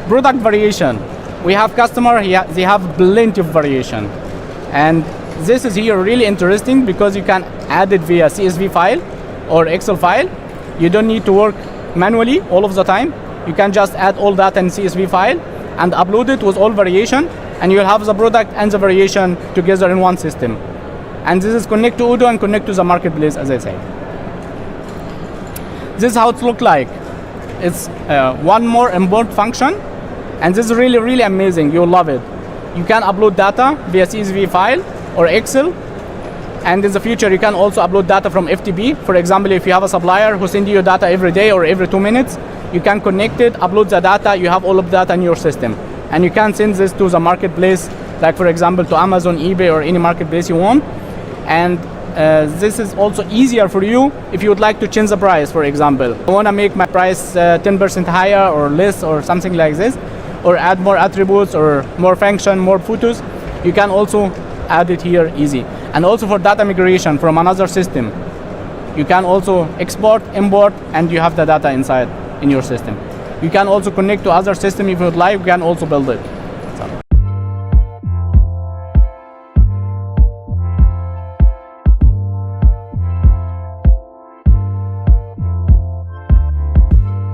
Product variation. We have customer, they have plenty of variation. And this is here really interesting because you can add it via CSV file or Excel file. You don't need to work manually all of the time. You can just add all that in CSV file and upload it with all variation, and you'll have the product and the variation together in one system. And this is connect to Odoo and connect to the marketplace, as I said. This is how it looks like. It's one more import function, and this is really, really amazing. You'll love it. You can upload data via CSV file or Excel, and in the future you can also upload data from FTP. For example, if you have a supplier who sends you data every day or every 2 minutes, you can connect it, upload the data, you have all of that in your system. And you can send this to the marketplace, like for example to Amazon, eBay, or any marketplace you want. And this is also easier for you if you would like to change the price. For example, I want to make my price 10% higher or less or something like this, or add more attributes or more function, more photos, you can also add it here easy. And also for data migration from another system, you can also export, import, and you have the data inside in your system. You can also connect to other system if you would like, you can also build it.